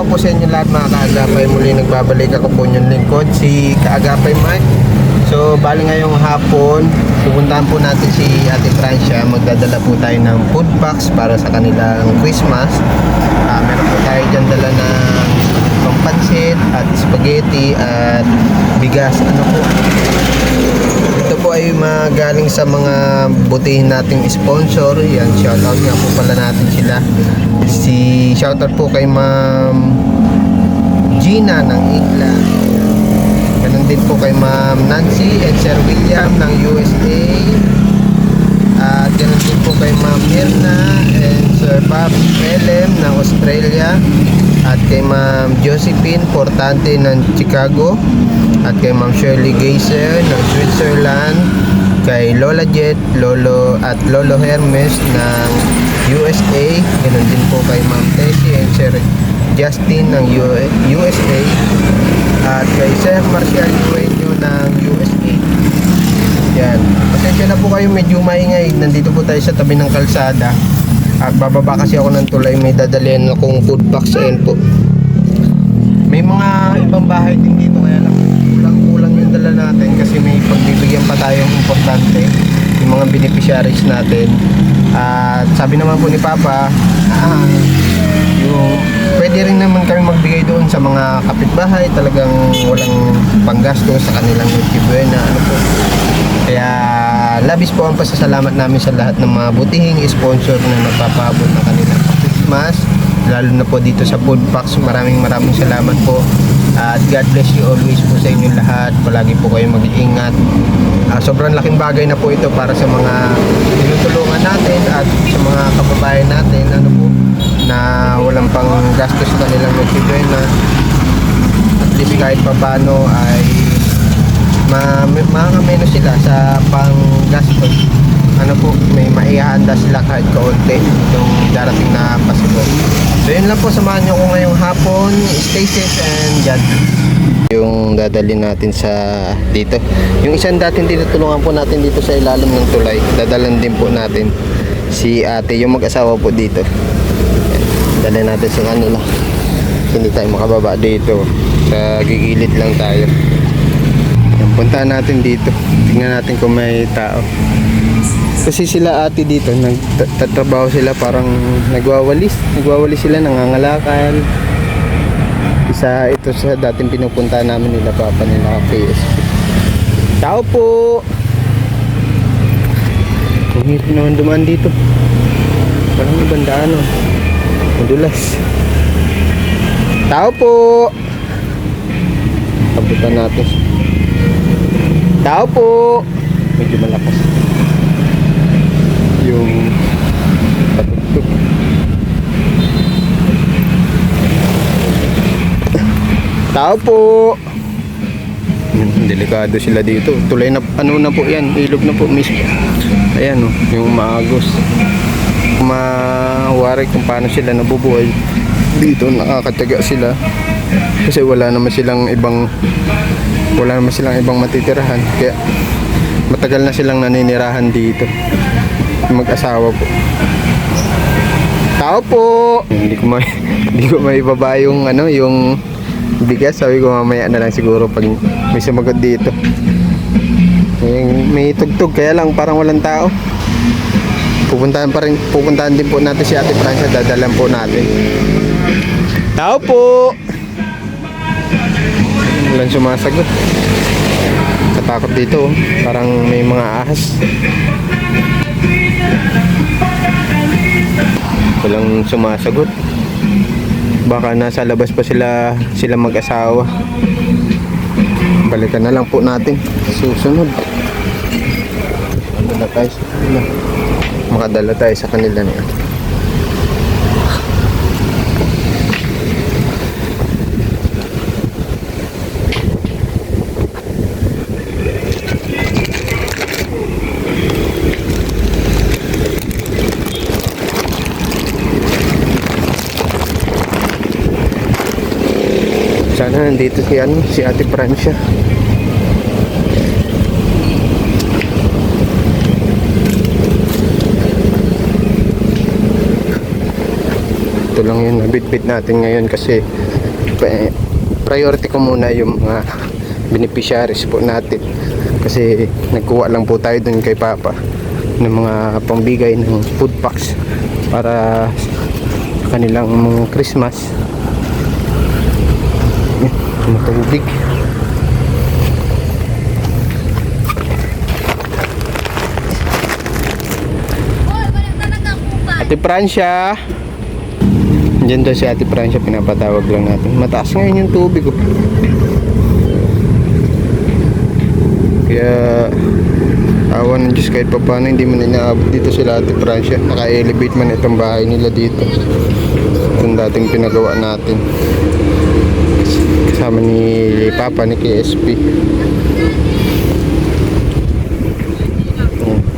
araw po sa inyo lahat mga kaagapay. Muli nagbabalik ako po yung lingkod, si Kaagapay Mike. So bali ngayong hapon, pupuntahan po natin si Ate Francia. Magdadala po tayo ng food packs para sa kanilang Christmas. Meron po tayo dyan dala ng pampansit at spaghetti at bigas. Ano po? Ito po ay magaling sa mga butihin nating sponsor. Yan, shoutout nga po pala natin sila. Shoutout po kay Ma'am Gina ng Igla. Ganun din po kay Ma'am Nancy and Sir William ng USA. At ganun din po kay Ma'am Mirna and Sir Bob Elem ng Australia. At kay Ma'am Josephine Portante ng Chicago. At kay Ma'am Shirley Geyser ng Switzerland. Kay Lola Jet, Lolo at Lolo Hermes ng USA. Ganun din po kay Ma'am Tessie and Sir Justin ng USA. At kay Sir Marcial Dueño ng USA. Yan. Pasensya na po kayo, medyo maingay. Nandito po tayo sa tabi ng kalsada. At bababa kasi ako ng tulay. May dadalhin akong food box. Ayan po. May mga ibang bahay din dito. Kaya lang kulang yung dala natin. Kasi may pagbibigyan pa tayong importante. Yung mga beneficiaries natin. At sabi naman po ni Papa, yung pwede rin naman kami magbigay doon sa mga kapitbahay, talagang walang panggasto sa kanilang Noche-Buena, ano po. Kaya labis po ang pasasalamat namin sa lahat ng mga butihing sponsor na nagpapaabot ng kanilang Christmas, lalo na po dito sa food packs. Maraming salamat po. At God bless you always po sa inyong lahat. Palagi po kayo mag-iingat. Sobrang laking bagay na po ito para sa mga tinutulungan natin at sa mga kababayan natin, ano po, na walang pang gastos sa kanilang Noche-Buena. At least kahit papano ay makameno sila sa pang gastos. Ano po, may maihahanda sila kahit kaunti yung darating na Pasko. So yun lang po, samahan nyo ko ngayong hapon. Stay safe and God bless. Yung dadalhin natin sa dito, yung isang dating tinutulungan po natin dito sa ilalim ng tulay, dadalhin din po natin si ate, yung mag-asawa po dito. Dalhin natin sa kanila. Hindi tayo makababa dito, sa gigilid lang tayo. Puntahan natin dito, tingnan natin kung may tao. Kasi sila ate dito, nagtatrabaho sila, parang nagwawalis sila, nangangalakal. Isa ito sa dating pinupuntahan namin nila Papa nila PSP. Tao po! Kung hirap naman dumaan dito, parang ibang daan, oh. Madulas. Tao po! Abutan natin. Tao po! Medyo malakas yung patugtog. Tao po! Delikado sila dito. Tulay na, ano na po yan, ilog na po mismo. Ayan, oh, yung maagos. Mawari kung paano sila nabubuhay dito. Nakakataga sila kasi wala naman silang ibang matitirahan, kaya matagal na silang naninirahan dito, mag-asawa po. Tao po! Hindi ko maibaba yung yung bigas. Sabi ko mamaya na lang siguro pag may sumagot dito. May tugtog, kaya lang parang walang tao. Pupuntahan din po natin si Ate Francia, dadalan po natin. Tao po! Walang sumasagot. Katakot dito, oh. Parang may mga ahas. Walang sumasagot. Baka nasa labas pa sila mag-asawa. Balikan na lang po natin susunod. Makadala tayo sa kanila na. Sana nandito si Ate Francia. Ito lang yung nabitbit natin ngayon kasi priority ko muna yung mga beneficiaries po natin. Kasi nagkuha lang po tayo dun kay Papa ng mga pambigay ng food packs para sa kanilang mga Christmas. Matubig. Ate Francia. Diyan daw si Ate Francia, pinapatawag lang natin. Mataas ngayon yung tubig oh. Kaya awa ng Diyos, kahit pa paano hindi man inaabot dito sila Ate Francia. Naka-elevate man itong bahay nila dito. Itong dating pinagawa natin kasama ni Papa ni KSP.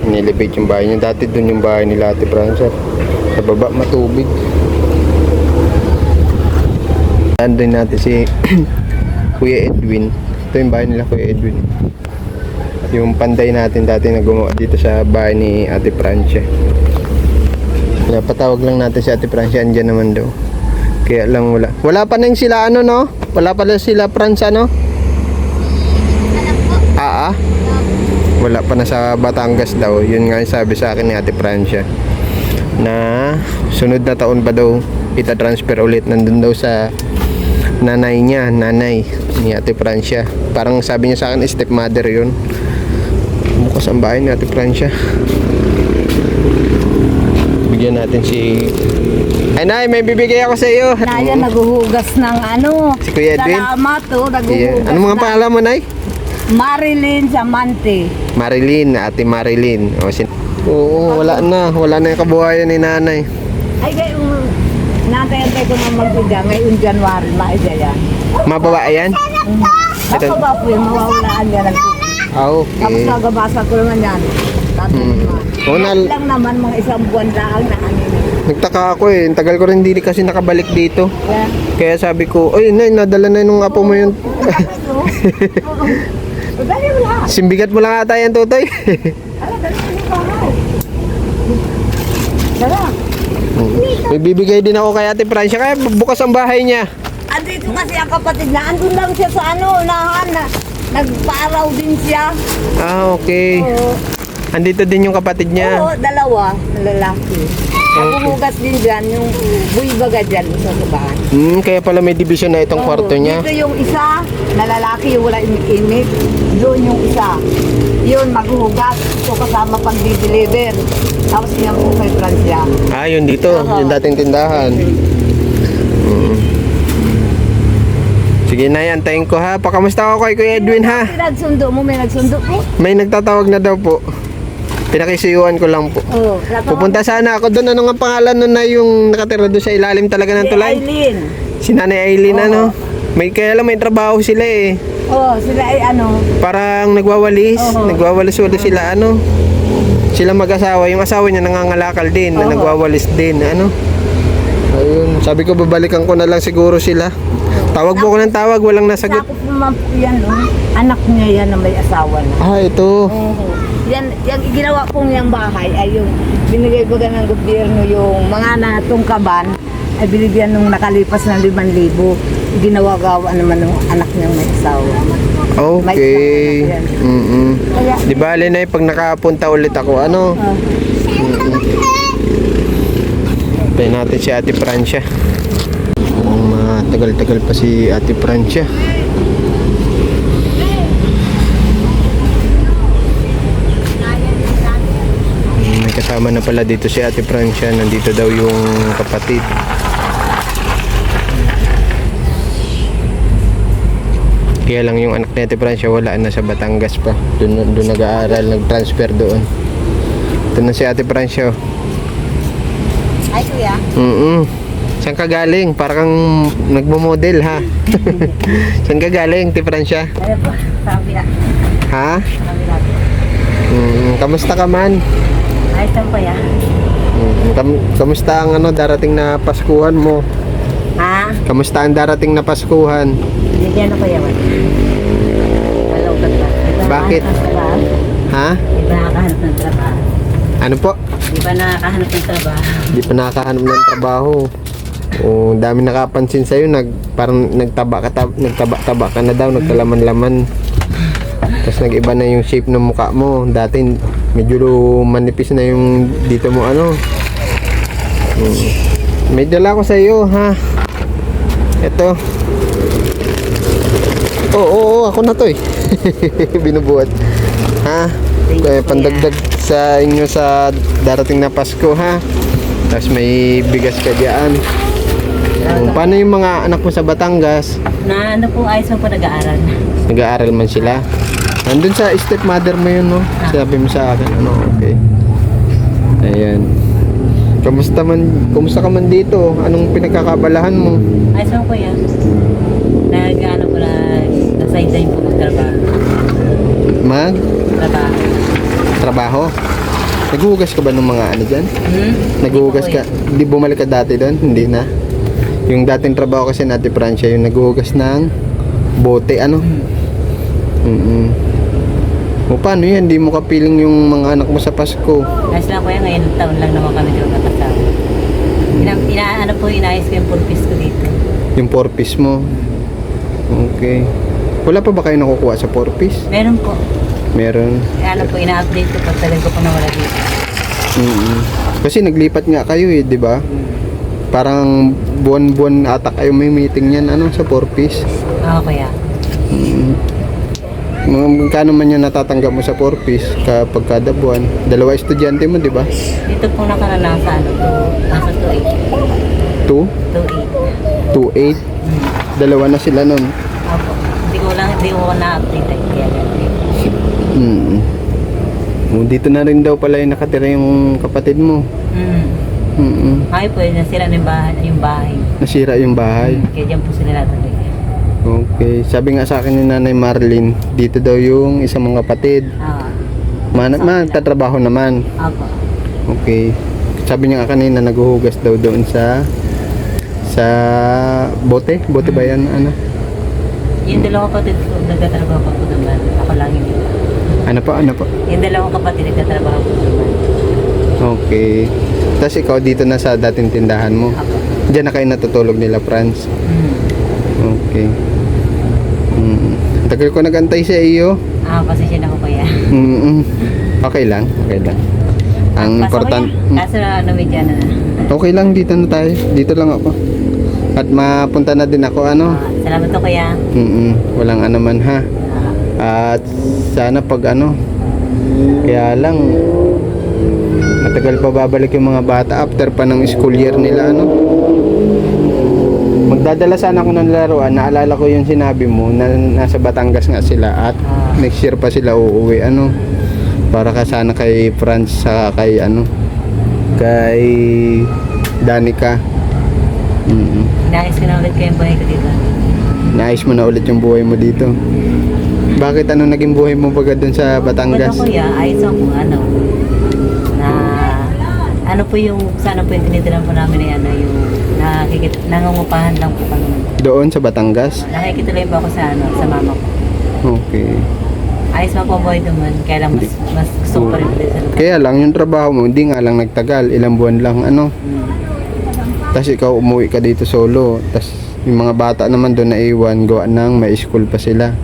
Inelevate yung bahay niya. Dati dun yung bahay nila Ate Francia. Sa baba matubig. Andun natin si Kuya Edwin. Ito yung bahay nila Kuya Edwin. Yung panday natin dati na gumawa dito sa bahay ni Ate Francia. Kaya patawag lang natin si Ate Francia. Andyan naman daw. Kaya lang wala. Wala pa nang sila ano no? Wala pa sila Francia no? Wala pa na sa Batangas daw. Yun nga yung sabi sa akin ni Ate Francia. Na sunod na taon pa daw ita-transfer ulit. Nandun daw sa nanay niya, nanay ni Ate Francia. Parang sabi niya sa akin, stepmother yun. Bukas ang bahay ni Ate Francia. Bigyan natin si... Ay nay, may bibigay ako sa iyo. Naya naghuhugas ng ano. Si Kuya Edwin? Salamat to, Yeah. naghuhugas Ano mga ng pangalan mo, nay? Marilyn Samante. Marilyn, Ate Marilyn. Oo, wala na yung kabuhayan ni nanay. Ay, ngayon, natay-antay ko na magbigay. Ngayon, January, maida yan. Mababa yan? Ako ba po yung mawawalaan yan ng tubig? Tapos Okay. nagabasa ko naman yan. Tatulungan. Oo, Lang naman mga isang buwan lang na ano. nagtaka ako eh. Ang tagal ko rin hindi kasi nakabalik dito. Kaya, Kaya sabi ko, oy, nay, nadala na nung apo mo yun. dali mo lang. Simbigat mo lang ata yan, Totoy. Ala, dali mo yung bahay. Dala. May bibigay din ako kay Ate Francia. Kaya bukas ang bahay niya. Andito kasi ang kapatid na, andun lang siya sa ano, unahan na. Nagpaaraw din siya. Okay. Oo. Andito din yung kapatid niya. Oo, dalawa na lalaki. Naguhugas din dyan, yung buibaga dyan sa subahan. Kaya pala may division na itong kwarto niya. Dito yung isa, na lalaki, yung wala imik-imik. Doon yung isa. Yun, maghuhugas. Ito kasama pang di-deliver. Tapos yung po kay Francia. Ah, yun dito. Oo. Yung dating tindahan. Sige na yan, antayin ko ha. Pakamusta ako kay Kuya Edwin ha. Nagsundo mo, may nagsundo po. May nagtatawag na daw po. Pinakisiyuan ko lang po. Oo. Pupunta sana ako doon. Ano nga pangalan nun na yung nakatira doon sa ilalim talaga ng tulay? Aileen. Si Nanay Aileen Oo. ano? May kaya lang may trabaho sila eh. Oo, sila ay ano. Parang nagwawalis. Oo. Nagwawalis-walis sila ano. Sila mag-asawa. Yung asawa niya nangangalakal din. Na Oo. nagwawalis din. Ano? Ayun. Sabi ko babalikan ko na lang siguro sila. Tawag po ko ng tawag. Walang nasagot. Sakop naman po yan, no? Anak niya yan na may asawa na. Ah, ito. Oo. Yan, yung ginawa kong yung bahay ay yung binigay ko din ng gobyerno yung mga natungkaban ay binigyan nung nakalipas ng 5,000. Ginawa-gawa naman ng anak niyang may asawa. Okay. May isang Di Kaya, bale na pag nakapunta ulit ako, ano? Tayo natin si Ate Francia. Matagal-tagal pa si Ate Francia. May kasama na pala dito si Ate Francia. Nandito daw yung kapatid. Kaya lang yung anak ni Ate Francia wala na sa Batangas pa. Doon nag-aaral, nag-transfer doon. Ito na si Ate Francia. ay kuya, Saan ka galing? Parang nagmo-model ha. Saan ka galing, Ate Francia? ano po, sabi na, Ha? sabi na. Kamusta ka man? Ay, saan pa ya? Kamusta ang ano darating na Paskuhan mo? Ha? Kamusta ang darating na Paskuhan? Binigyan ako yaman. Hello, kata. Bakit? Ha? Di ba nakakahanap ng trabaho? Ano po? Di ba nakakahanap ng trabaho? Di pa nakakahanap ng trabaho. O dami nakapansin sa'yo, parang nagtaba ka na daw, nagkalaman-laman. Tapos nag-iba na yung shape ng mukha mo. Dati medyo manipis na yung dito mo ano. May dala ko sa'yo ha. Ito. Oo, ako na to eh. Binubuhat. Ha? Thank you, Pandagdag sa inyo sa darating na Pasko ha. Tapos may bigas ka diyan. Paano yung mga anak mo sa Batangas? Na ano po, ayos mo po nag-aaral. Nag-aaral man sila. Nandun sa stepmother mo yun, no? Sabi mo sa akin, ano, okay. Ayan. Kumusta ka man dito? Anong pinagkakabalahan mo? Ayos mo po yan. Nag-ano po na, na-sideline po magtrabaho. Trabaho. Trabaho? Naghuhugas ka ba ng mga ano dyan? Naghuhugas ka? Hindi bumalik ka dati doon? Hindi na? Yung dating trabaho kasi natin Francia, yung naghuhugas ng bote, ano? O paano yan? Hindi mo kapiling yung mga anak mo sa Pasko? Ayos lang po yan. Ngayon taon lang naman kami dito nakasama. Ano po, inayos ko yung purpose ko dito. Yung 4-piece mo? Okay. Wala pa ba kayo nakukuha sa 4-piece? Meron po. Meron. Ano po, ina-update ko pag tagal ko po nawala dito. Kasi naglipat nga kayo eh, di ba? Parang buwan-buwan ata kayo may meeting yan, ano, sa 4-piece. Oo, kaya. Magkano man yan natatanggap mo sa 4-piece kapag kada buwan? 2 estudyante mo, di ba? Dito po nakaraan sa ano to, nasa 2.8. 2? 2.8. 2.8? Dalawa na sila nun. Opo. Hindi ko na-update eh. Kaya ganyan. Dito na rin daw pala yung nakatira yung kapatid mo. Ay po, nasira na yung bahay. Nasira yung bahay. Kaya dyan po sila natagay. Okay. Sabi nga sa akin ni Nanay Marlene, dito daw yung isang mga kapatid. Tatrabaho naman. Opo. Okay. Sabi niya nga kanina naghuhugas daw doon sa bote. Bote ba yan? Ano? Yung dalawang kapatid ko, nagtatrabaho pa po naman. Ako lang hindi. Ano pa? Yung dalawang kapatid, nagtatrabaho po naman. Okay. Tapos ikaw dito na sa dating tindahan mo. Opo. Diyan na kayo natutulog nila, Franz. Okay. Tagal ko nagantay sa iyo. Pasensya na ko kaya. Okay lang. Ang important. Kaso ano, medyo na. Okay lang, dito na tayo. Dito lang ako. At mapunta na din ako, ano? Salamat to kaya. Walang ano man ha. At sana pag ano, kaya lang matagal pa babalik yung mga bata after pa ng school year nila, ano. Magdadala sana ako ng laruan. Naalala ko yung sinabi mo na nasa Batangas nga sila at next year pa sila uuwi, ano, para ka sana kay Franz sa kay ano, kay Danica. Nais ko na ulit kayong buhay ko dito. Naayos mo na ulit yung buhay mo dito. Bakit ano naging buhay mo baga dun sa Batangas? Ba't ako ayos ako ano, na ano po yung, sana po yung tinitiran po namin na ano, yung nangungupahan lang po kami. Doon sa Batangas? Nakikituloy po ako sa ano, sa mama ko. Okay. Ayos man po ang buhay naman, kaya lang mas gusto ko pa rin din sa lugar. Kaya lang yung trabaho mo, hindi nga lang nagtagal, ilang buwan lang, ano. Tapos ikaw umuwi ka dito solo. Tapos yung mga bata naman doon na iwan, gawa ng may school pa sila.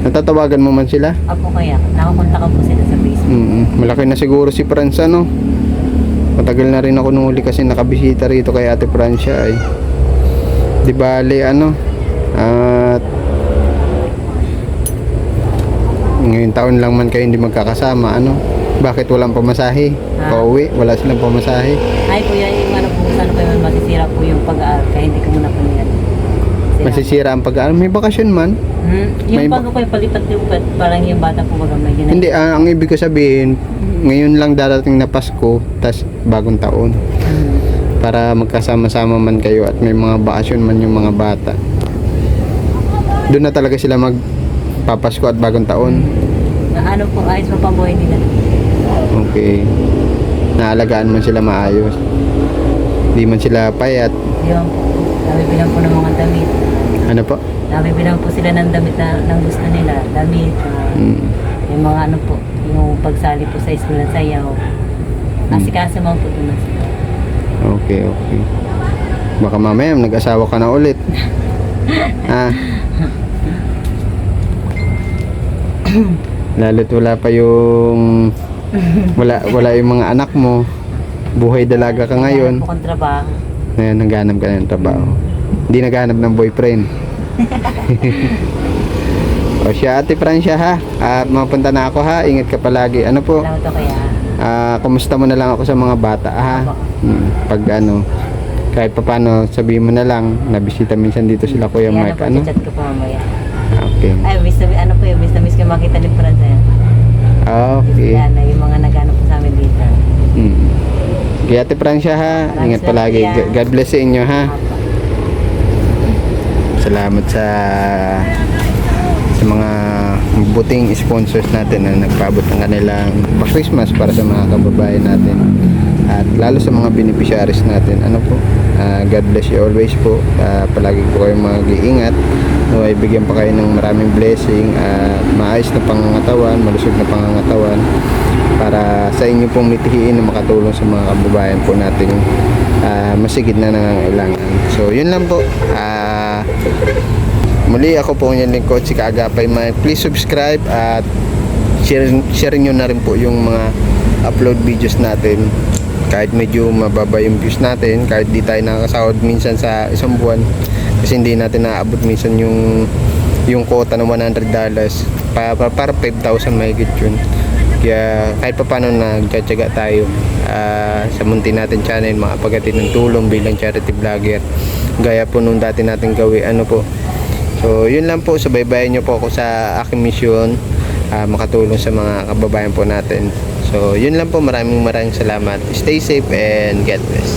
Natatawagan mo man sila? Ako kaya, nakakontak ko po sila sa Facebook. Malaki na siguro si Franz, ano. Matagal na rin ako nung huli kasi nakabisita rito kay Ate Francia ay. Di bale, ano. At ngayong taon lang man kayo hindi magkakasama, ano. Bakit walang pamasahe? Pauwi, wala silang pamasahe. Ay kuya, yung ano po, sana po yung masisira po yung pag-aaral, kaya hindi ko muna po niyan. Masisira ang pag-aaral. May bakasyon man. Yung pag ko palipat yung parang yung bata po wag may ganun. Hindi, ang ibig ko sabihin, ngayon lang darating na Pasko, tas bagong taon. Para magkasama-sama man kayo at may mga bakasyon man yung mga bata. Doon na talaga sila magpapasko at bagong taon. Na ano po, ayos mo pang buhay nila. Okay. Naalagaan man sila maayos. Hindi man sila payat. Yung nabibilang po ng mga damit. Ano po? Nabibilang po sila ng damit na ng gusto nila. Damit. Yung mga ano po, yung pagsali po sa school ng sayaw. Asikaso mo po doon sila. Okay, okay. Baka mamaya nag-asawa ka na ulit. Ah. Lalo't wala pa yung wala yung mga anak mo. Buhay dalaga ka ngayon. Naghahanap po kong trabaho. Ngayon, naghanap ka ng trabaho. Hindi naghanap ng boyfriend. O siya, Ate Francia ha. Mapunta na ako ha. Ingat ka palagi. Ano po? Salamat po kaya. Kumusta mo na lang ako sa mga bata ha. Pag ano, kahit papano sabihin mo na lang. Nabisita minsan dito sila Kuya Kaya Mark. na po, Ano? chat ko po mamaya. Okay. Ay, ano po yun, miss ko makita ni Franz yan. Okay. Yan, yung mga nag-ano po sa amin dito. Kaya Ate Francia ha. Ingat palagi. God bless sa inyo ha. Salamat sa mga buting sponsors natin na nagpaabot ng kanilang Christmas para sa mga kababayan natin at lalo sa mga beneficiaries natin. Ano po, God bless you always po. Palagi po kayong mag-iingat. Naway bigyan pa kayo ng maraming blessing at maayos na pangangatawan, malusog na pangangatawan para sa inyo pong mitihiin na makatulong sa mga kababayan po natin masigid na nangangailangan. So yun lang po. Muli ako po yung lingkod si Kaagapay Mike. Please subscribe at share nyo na rin po yung mga upload videos natin. Kahit medyo mababa yung views natin, kahit di tayo nakakasahod minsan sa isang buwan kasi hindi natin naabot minsan yung quota ng $100 para 5,000 mahigit yun. Kaya kahit pa paano nagtsatsaga tayo sa munti natin channel, makapaghatid ng tulong bilang charity vlogger gaya po nung dati natin gawin. Ano po, so yun lang po, subaybayan nyo po ako sa aking mission, makatulong sa mga kababayan po natin. So yun lang po, maraming salamat. Stay safe and God bless.